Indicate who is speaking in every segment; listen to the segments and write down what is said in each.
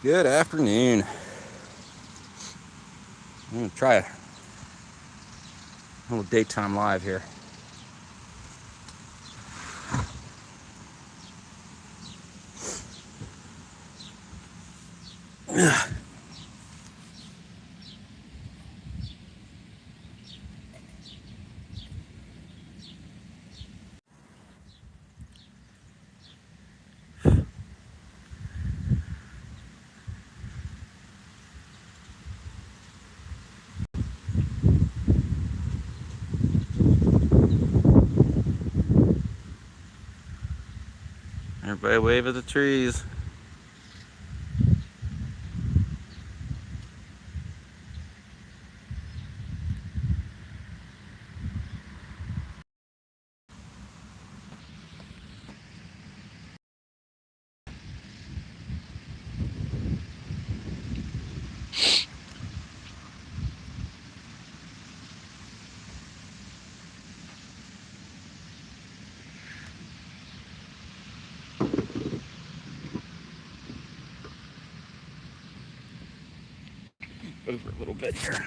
Speaker 1: Good afternoon. I'm gonna try a little daytime live here. Everybody wave at the trees. Over a little bit here.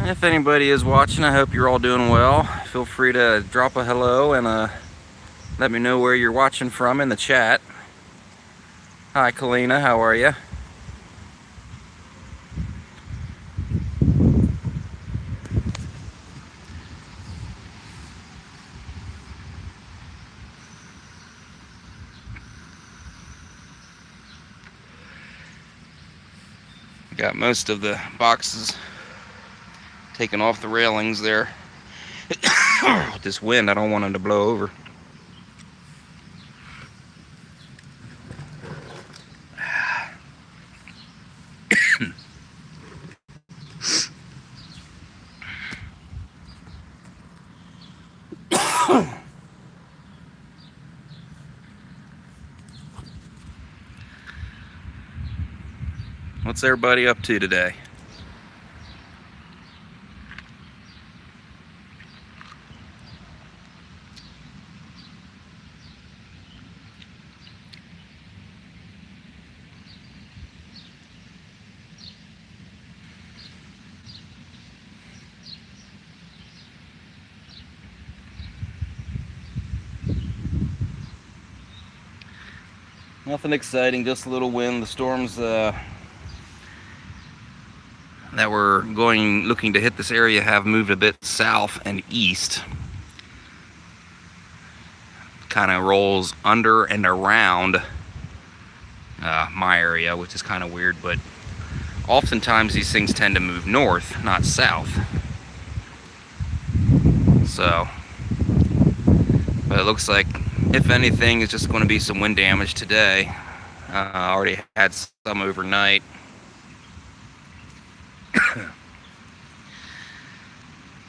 Speaker 1: If anybody is watching, I hope you're all doing well. Feel free to drop a hello and let me know where you're watching from in the chat. Hi, Kalina, how are you? Got most of the boxes taken off the railings there. With this wind, I don't want them to blow over. What's everybody up to today? Nothing exciting, just a little wind. The storms that were looking to hit this area have moved a bit south and east. Kind of rolls under and around my area, which is kind of weird, but oftentimes these things tend to move north, not south. So, but it looks like, if anything, it's just going to be some wind damage today. Already had some overnight.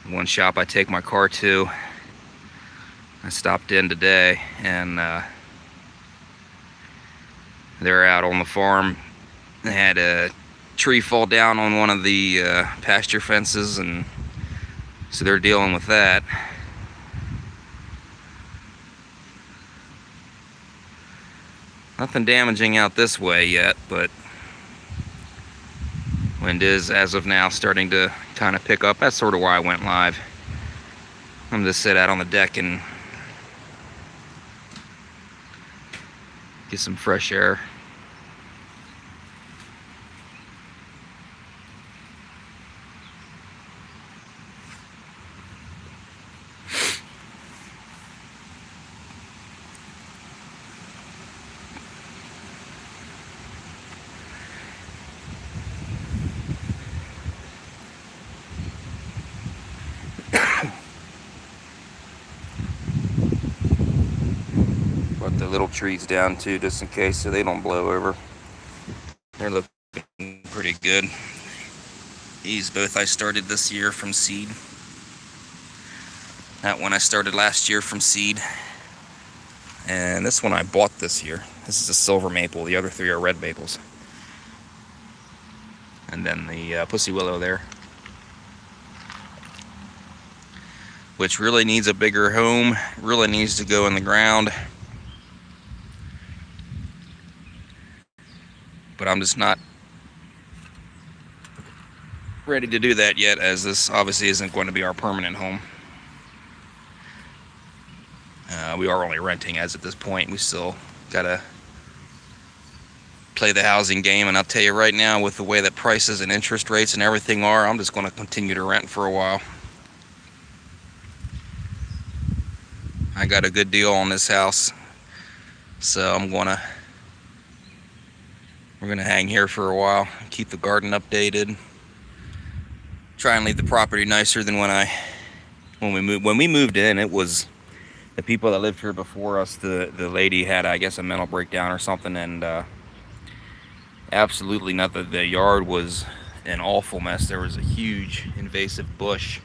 Speaker 1: One shop I take my car to, I stopped in today, and they're out on the farm. They had a tree fall down on one of the pasture fences, and so they're dealing with that. Nothing damaging out this way yet, but wind is, as of now, starting to kind of pick up. That's sort of why I went live. I'm going to sit out on the deck and get some fresh air. the little trees down too, just in case, so they don't blow over. They're looking pretty good. These both I started this year from seed. That one I started last year from seed. And this one I bought this year. This is a silver maple. The other three are red maples. And then the pussy willow there, which really needs a bigger home, really needs to go in the ground. But I'm just not ready to do that yet, as this obviously isn't going to be our permanent home. We are only renting as at this point. We still gotta play the housing game, and I'll tell you right now, with the way that prices and interest rates and everything are, I'm just going to continue to rent for a while. I got a good deal on this house, so we're gonna hang here for a while, keep the garden updated, try and leave the property nicer than when we moved in. It was the people that lived here before us. The lady had, I guess, a mental breakdown or something, and absolutely nothing. The yard was an awful mess. There was a huge invasive bush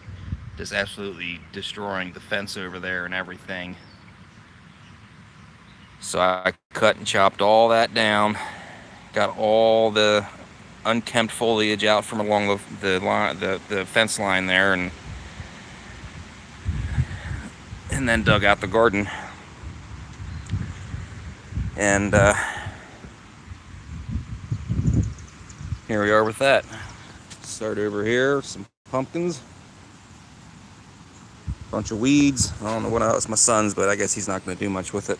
Speaker 1: just absolutely destroying the fence over there and everything. So I cut and chopped all that down, got all the unkempt foliage out from along the fence line there, and then dug out the garden. And here we are with that. Start over here, some pumpkins, bunch of weeds. I don't know what else, my son's, but I guess he's not going to do much with it.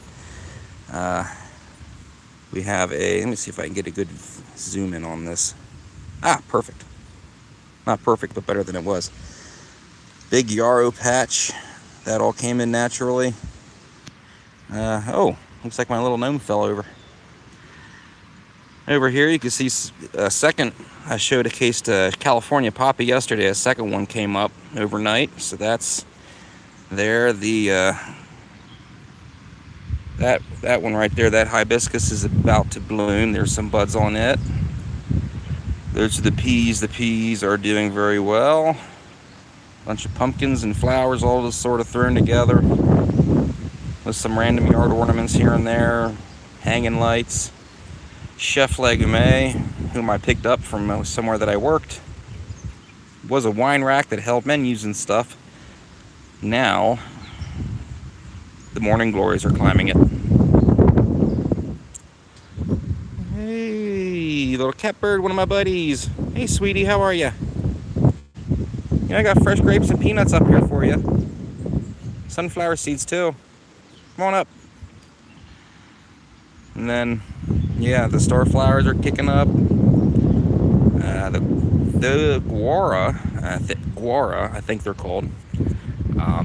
Speaker 1: We have let me see if I can get a good zoom in on this. Perfect. Not perfect, but better than it was. Big yarrow patch. That all came in naturally. Looks like my little gnome fell over. Over here you can see a second. I showed a case to California poppy yesterday. A second one came up overnight, so that's there. That one right there, that hibiscus, is about to bloom. There's some buds on it. Those are the peas. The peas are doing very well. Bunch of pumpkins and flowers all just sort of thrown together, with some random yard ornaments here and there, hanging lights. Chef Legume, whom I picked up from somewhere that I worked, was a wine rack that held menus and stuff. Now the morning glories are climbing it. Hey, little catbird, one of my buddies. Hey, sweetie, how are you? I got fresh grapes and peanuts up here for you. Sunflower seeds too. Come on up. And then, yeah, the star flowers are kicking up. The guara, I think they're called.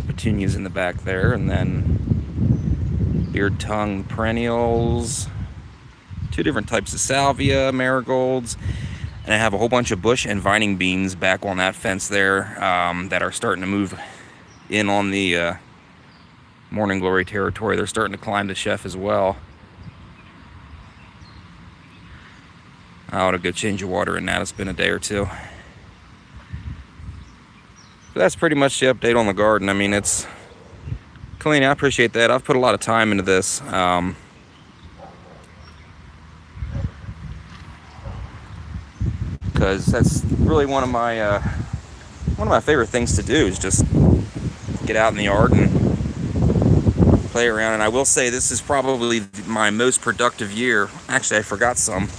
Speaker 1: Petunias in the back there, and then beard tongue perennials. 2 different types of salvia, marigolds. And I have a whole bunch of bush and vining beans back on that fence there that are starting to move in on the morning glory territory. They're starting to climb the chef as well. I ought to go change the water in that. It's been a day or two. But that's pretty much the update on the garden. I mean, it's clean. I appreciate that. I've put a lot of time into this. Because that's really one of my favorite things to do, is just get out in the yard and play around. And I will say, this is probably my most productive year. Actually, I forgot some.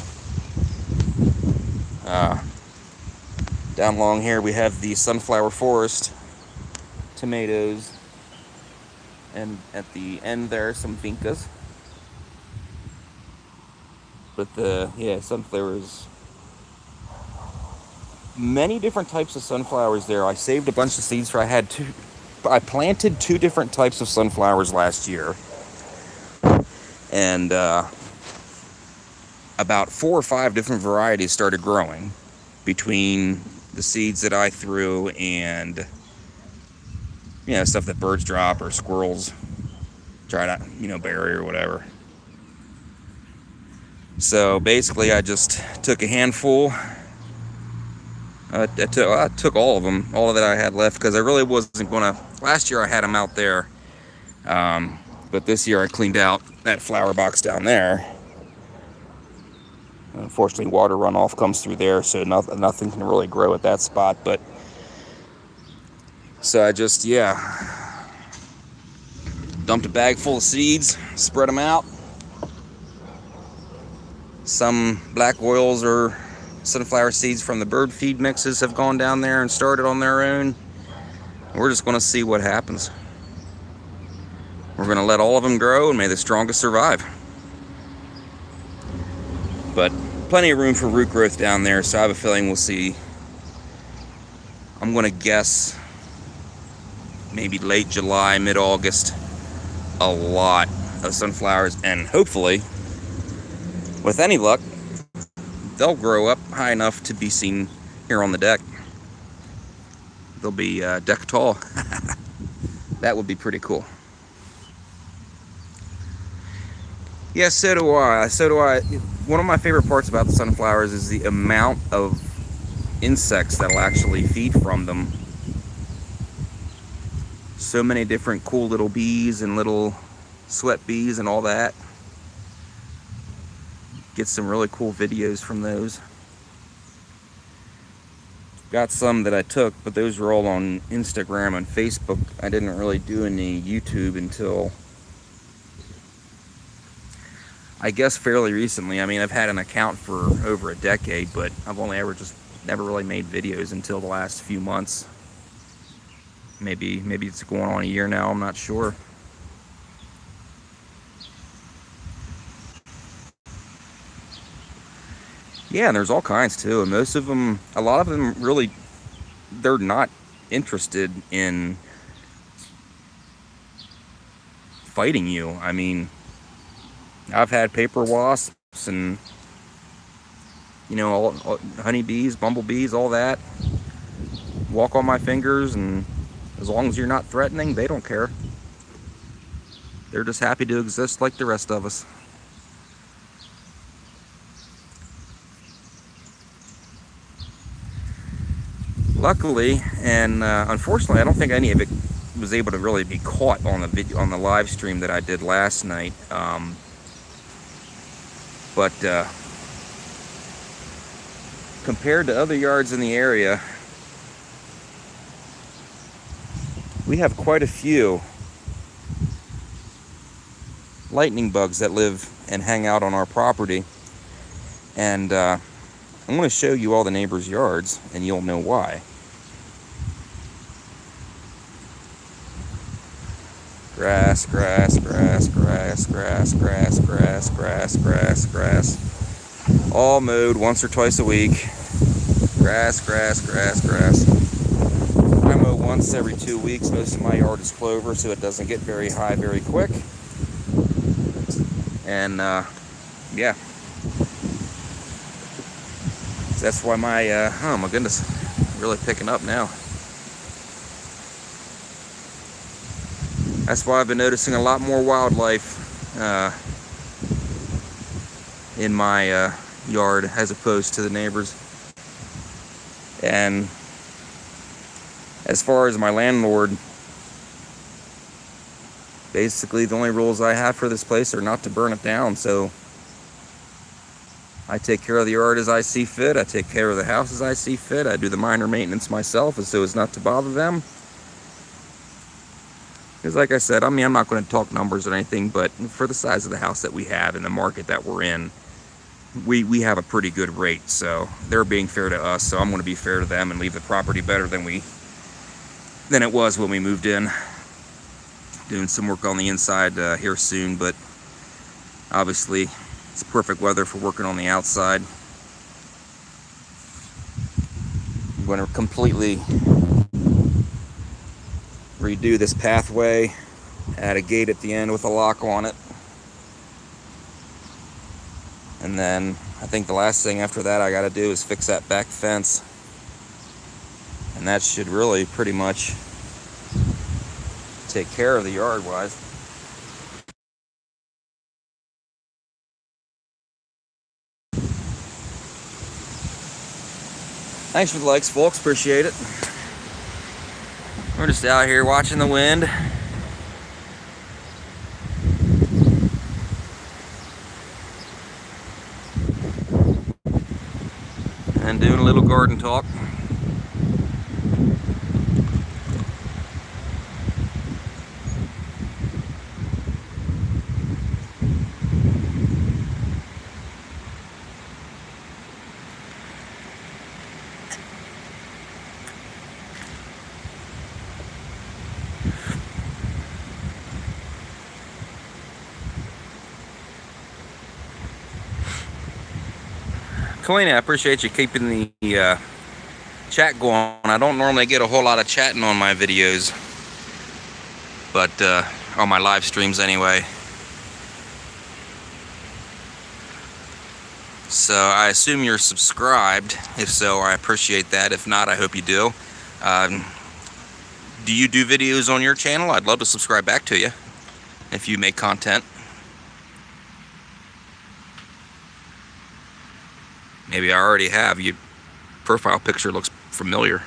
Speaker 1: Down along here we have the sunflower forest, tomatoes, and at the end there some vincas. But sunflowers. Many different types of sunflowers there. I saved a bunch of seeds for. I planted 2 different types of sunflowers last year, and about 4 or 5 different varieties started growing between the seeds that I threw and stuff that birds drop or squirrels try to bury or whatever. So basically I just took a handful. I took all of them, all that I had left, because I really wasn't gonna. Last year I had them out there, but this year I cleaned out that flower box down there. Unfortunately, water runoff comes through there, so nothing can really grow at that spot. But so I just, dumped a bag full of seeds, spread them out. Some black oils or sunflower seeds from the bird feed mixes have gone down there and started on their own. We're just going to see what happens. We're going to let all of them grow, and may the strongest survive. But plenty of room for root growth down there, so I have a feeling we'll see. I'm going to guess maybe late July, mid-August, a lot of sunflowers, and hopefully, with any luck, they'll grow up high enough to be seen here on the deck. They'll be deck tall. That would be pretty cool. Yeah, so do I. One of my favorite parts about the sunflowers is the amount of insects that'll actually feed from them. So many different cool little bees and little sweat bees and all that. Get some really cool videos from those. Got some that I took, but those were all on Instagram and Facebook. I didn't really do any YouTube until, I guess, fairly recently. I mean, I've had an account for over a decade, but I've only never really made videos until the last few months. Maybe it's going on a year now, I'm not sure. Yeah, and there's all kinds too, and most of them, a lot of them really, they're not interested in fighting you. I mean, I've had paper wasps and, all honeybees, bumblebees, all that walk on my fingers, and as long as you're not threatening, they don't care. They're just happy to exist like the rest of us. Luckily, and unfortunately, I don't think any of it was able to really be caught on the video, on the live stream that I did last night. But compared to other yards in the area, we have quite a few lightning bugs that live and hang out on our property. And I'm going to show you all the neighbors' yards, and you'll know why. Grass, grass, grass, grass, grass, grass, grass, grass, grass, grass. All mowed once or twice a week. Grass, grass, grass, grass. I mow once every 2 weeks. Most of my yard is clover, so it doesn't get very high very quick. And yeah. That's why my, oh my goodness, really picking up now. That's why I've been noticing a lot more wildlife in my yard as opposed to the neighbors. And as far as my landlord, basically the only rules I have for this place are not to burn it down. So I take care of the yard as I see fit. I take care of the house as I see fit. I do the minor maintenance myself so as not to bother them. Because like I said, I mean, I'm not going to talk numbers or anything, but for the size of the house that we have and the market that we're in, we have a pretty good rate. So they're being fair to us, so I'm going to be fair to them and leave the property better than it was when we moved in. Doing some work on the inside here soon, but obviously it's perfect weather for working on the outside. I'm going to completely redo this pathway, add a gate at the end with a lock on it. And then I think the last thing after that I got to do is fix that back fence. And that should really pretty much take care of the yard wise. Thanks for the likes, folks. Appreciate it. We're just out here watching the wind. And doing a little garden talk. Kalina, I appreciate you keeping the chat going. I don't normally get a whole lot of chatting on my videos, but on my live streams anyway. So I assume you're subscribed. If so, I appreciate that. If not, I hope you do. Do you do videos on your channel? I'd love to subscribe back to you if you make content. Maybe I already have. Your profile picture looks familiar.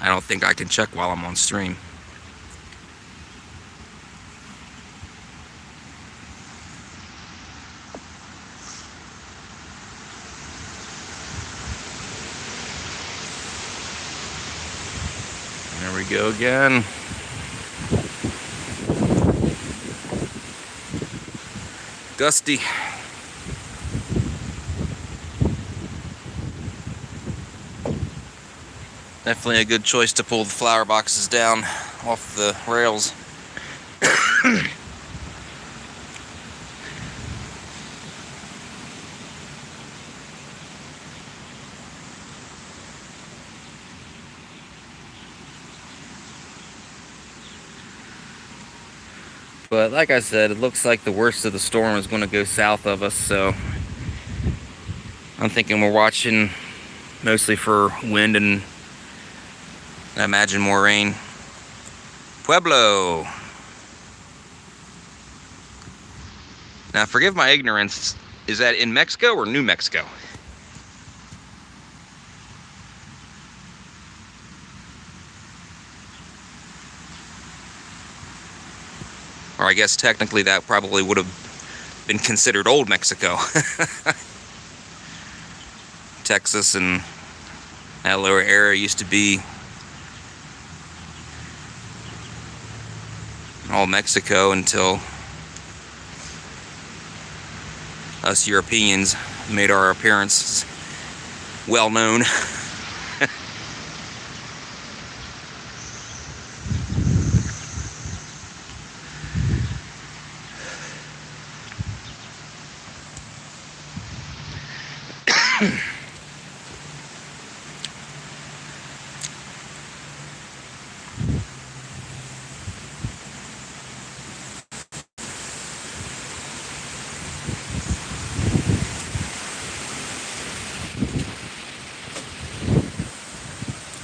Speaker 1: I don't think I can check while I'm on stream. There we go again. Dusty. Definitely a good choice to pull the flower boxes down off the rails. But like I said, it looks like the worst of the storm is going to go south of us, so I'm thinking we're watching mostly for wind and I imagine more rain. Pueblo. Now forgive my ignorance, is that in Mexico or New Mexico? Or I guess technically that probably would have been considered Old Mexico. Texas and that lower area used to be all Mexico until us Europeans made our appearance well known.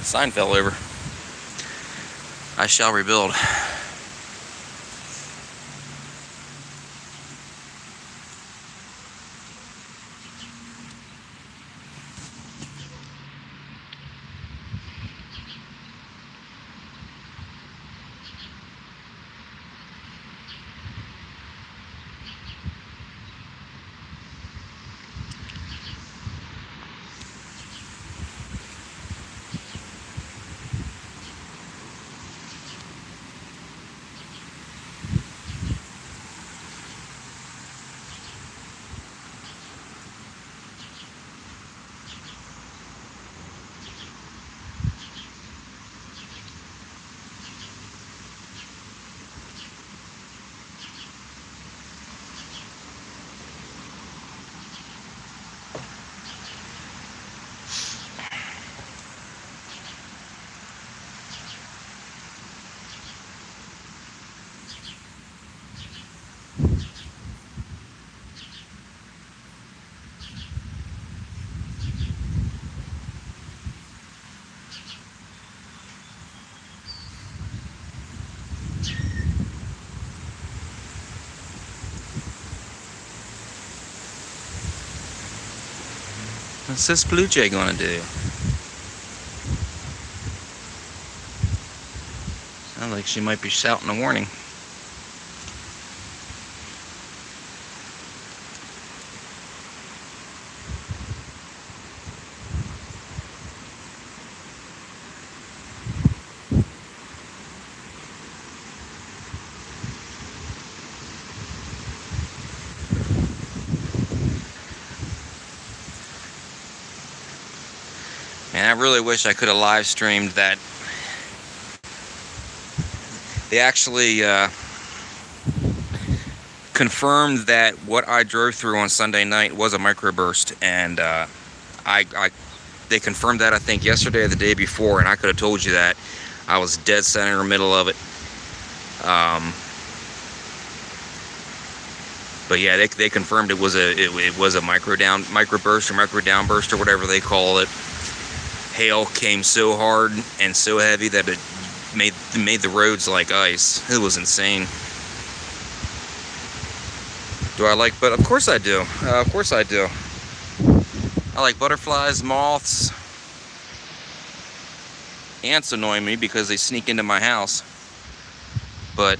Speaker 1: Sign fell over. I shall rebuild. What's this blue jay gonna do? Sounds like she might be shouting a warning. Man, I really wish I could have live streamed that. They actually confirmed that what I drove through on Sunday night was a microburst, and they confirmed that I think yesterday or the day before, and I could have told you that. I was dead center in the middle of it. But yeah, they confirmed it was a microburst or micro downburst or whatever they call it. Hail came so hard and so heavy that it made the roads like ice. It was insane. Do I like, but of course I do. Of course I do. I like butterflies, moths. Ants annoy me because they sneak into my house. But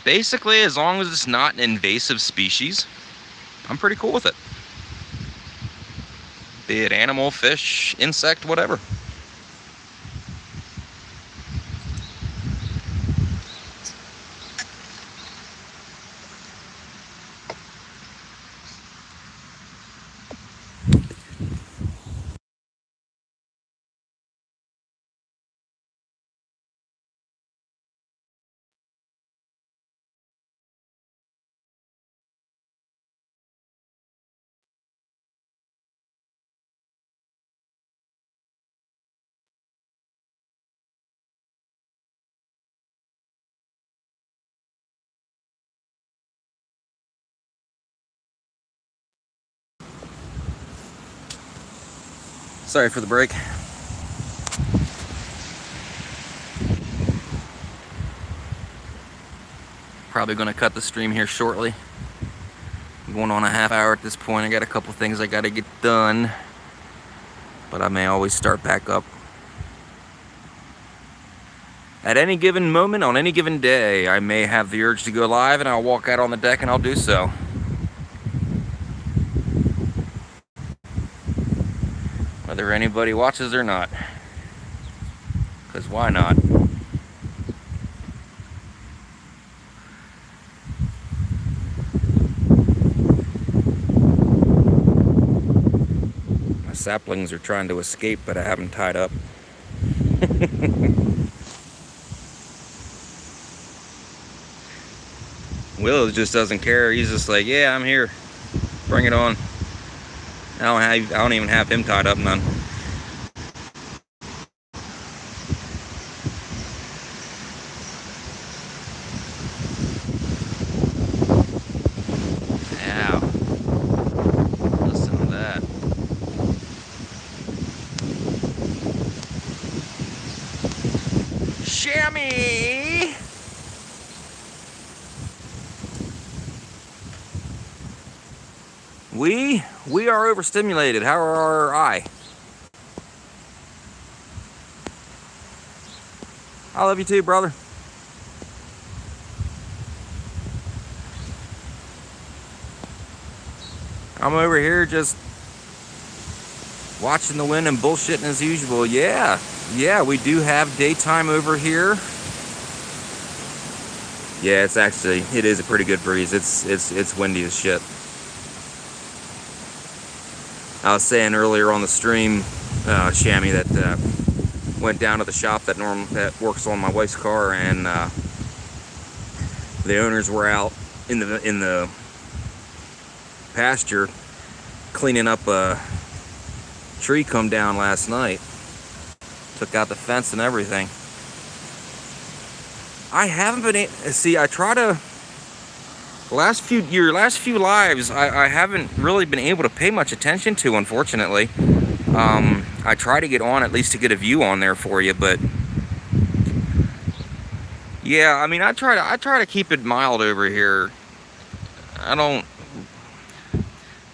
Speaker 1: basically, as long as it's not an invasive species, I'm pretty cool with it. Be it animal, fish, insect, whatever. Sorry for the break. Probably going to cut the stream here shortly. I'm going on a half hour at this point. I got a couple things I got to get done, but I may always start back up. At any given moment, on any given day, I may have the urge to go live, and I'll walk out on the deck and I'll do so. Whether anybody watches or not. Because why not? My saplings are trying to escape, but I have them tied up. Willow just doesn't care. He's just like, yeah, I'm here. Bring it on. I don't even have him tied up none. Ow. Listen to that. Chamois! We are overstimulated. How are our eye? I love you too, brother. I'm over here just watching the wind and bullshitting as usual. Yeah, we do have daytime over here. Yeah, it is a pretty good breeze. It's windy as shit. I was saying earlier on the stream, Shammy, that went down to the shop that works on my wife's car, and the owners were out in the pasture cleaning up a tree come down last night. Took out the fence and everything. I haven't been I try to. Last few lives, I haven't really been able to pay much attention to, unfortunately. I try to get on at least to get a view on there for you, but yeah, I mean, I try to keep it mild over here. I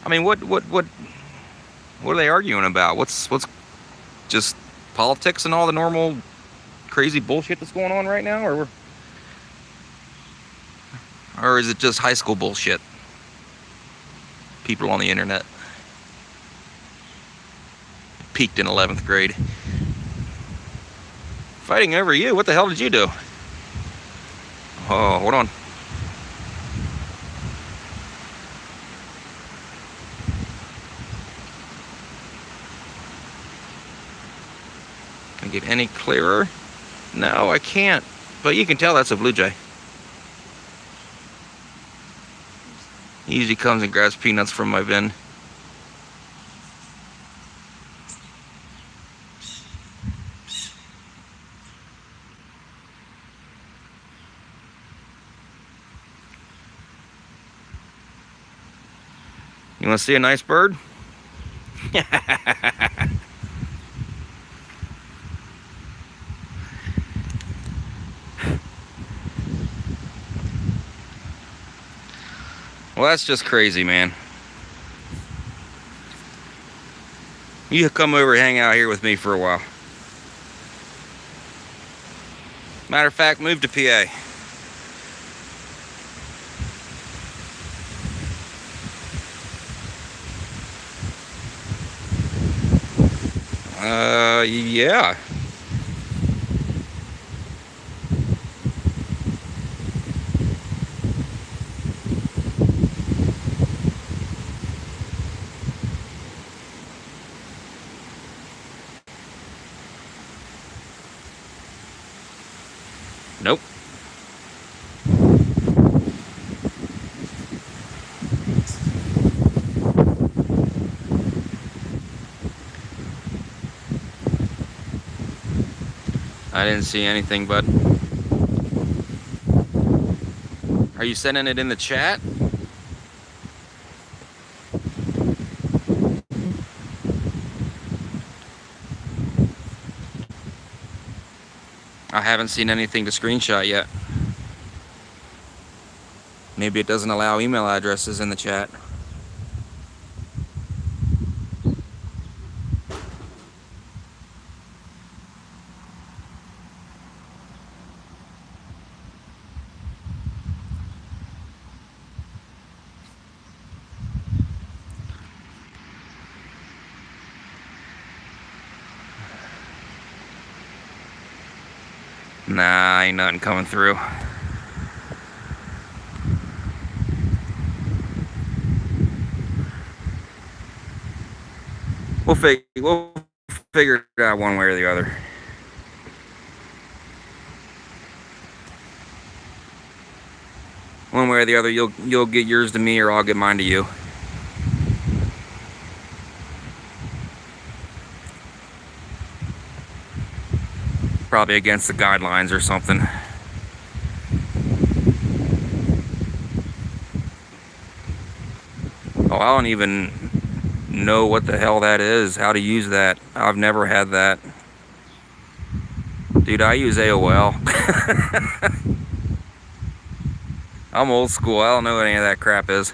Speaker 1: mean, what are they arguing about? What's just politics and all the normal crazy bullshit that's going on right now, or is it just high school bullshit? People on the internet. Peaked in 11th grade. Fighting over you? What the hell did you do? Oh, hold on. Can I get any clearer? No, I can't. But you can tell that's a blue jay. He usually comes and grabs peanuts from my bin. You want to see a nice bird? Well, that's just crazy, man. You come over and hang out here with me for a while. Matter of fact, move to PA. Yeah. Nope. I didn't see anything, bud. Are you sending it in the chat? I haven't seen anything to screenshot yet. Maybe it doesn't allow email addresses in the chat. Nah, ain't nothing coming through. We'll figure it out one way or the other. One way or the other, you'll get yours to me, or I'll get mine to you. Probably against the guidelines or something. Oh, I don't even know what the hell that is, how to use that. I've never had that. Dude, I use AOL. I'm old school. I don't know what any of that crap is.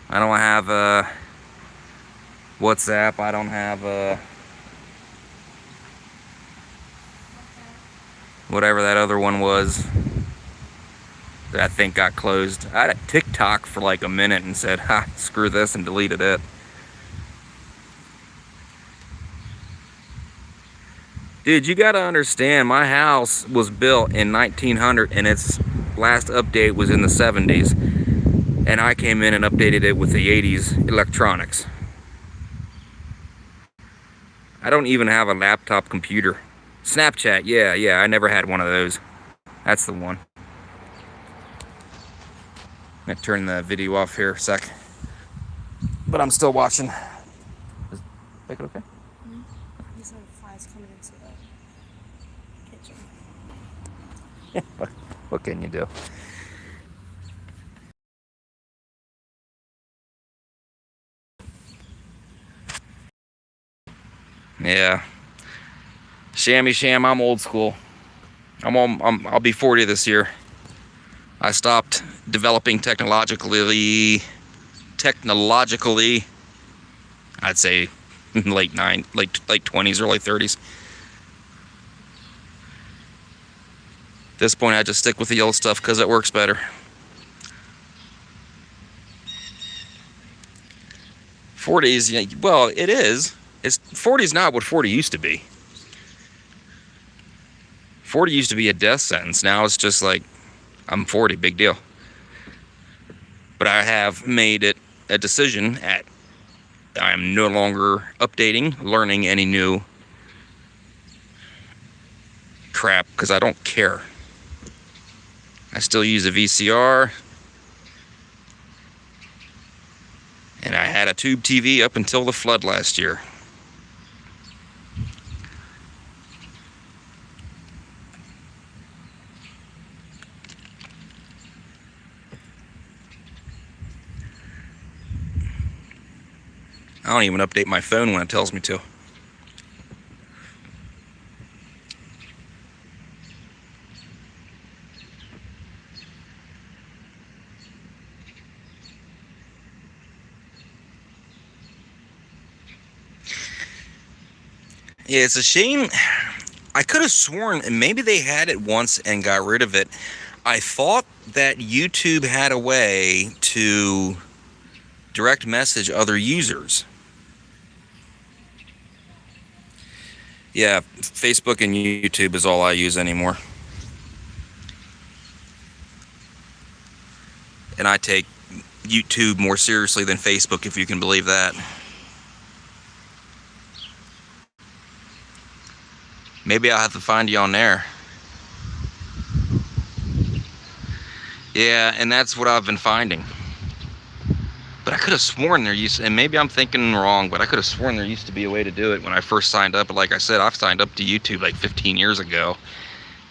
Speaker 1: I don't have WhatsApp. I don't have whatever that other one was that I think got closed. I had a TikTok for like a minute and said, ha, screw this, and deleted it. Dude, you gotta understand, my house was built in 1900 and its last update was in the 70s. And I came in and updated it with the 80s electronics. I don't even have a laptop computer. Snapchat, yeah, I never had one of those. That's the one. I'm gonna turn the video off here a sec. But I'm still watching. Is it okay?
Speaker 2: Mm-hmm. These are flies coming into the kitchen.
Speaker 1: Yeah, what can you do? Yeah. Shammy sham, I'm old school. I'll be 40 this year. I stopped developing technologically, I'd say late 20s, early 30s. At this point, I just stick with the old stuff because it works better. 40s, yeah, well, it is. 40 is not what 40 used to be. 40 used to be a death sentence. Now it's just like, I'm 40, big deal. But I have made it a decision I'm no longer updating, learning any new crap because I don't care. I still use a VCR. And I had a tube TV up until the flood last year. I don't even update my phone when it tells me to. Yeah, it's a shame. I could have sworn, and maybe they had it once and got rid of it. I thought that YouTube had a way to direct message other users. Yeah, Facebook and YouTube is all I use anymore. And I take YouTube more seriously than Facebook, if you can believe that. Maybe I'll have to find you on there. Yeah, and that's what I've been finding. But I could have sworn there used to, and maybe I'm thinking wrong, but I could have sworn there used to be a way to do it when I first signed up. But like I said, I've signed up to YouTube like 15 years ago.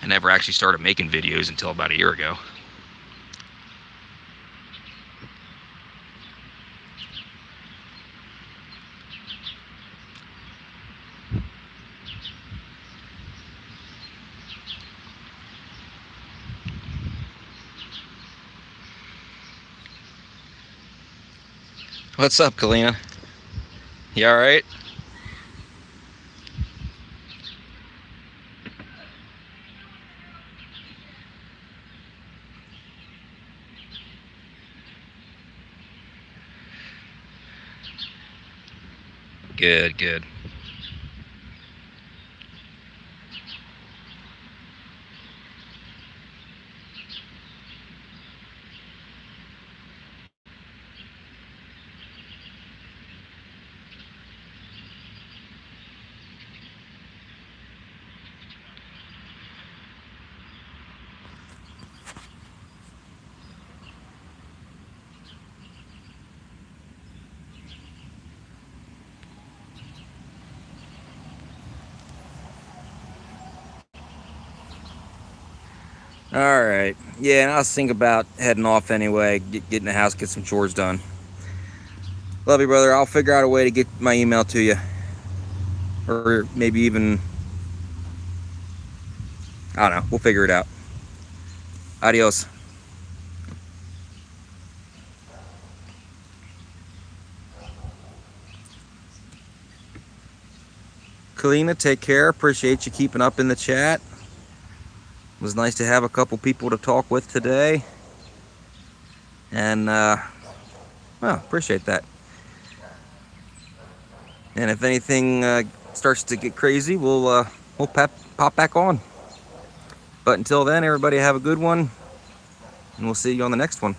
Speaker 1: I never actually started making videos until about a year ago. What's up, Kalina? You all right? Good, good. All right. Yeah, and I was thinking about heading off anyway, get in the house, get some chores done. Love you, brother. I'll figure out a way to get my email to you. Or maybe even, I don't know. We'll figure it out. Adios. Kalina, take care. Appreciate you keeping up in the chat. It was nice to have a couple people to talk with today. And, well, appreciate that. And if anything starts to get crazy, we'll pop back on. But until then, everybody have a good one. And we'll see you on the next one.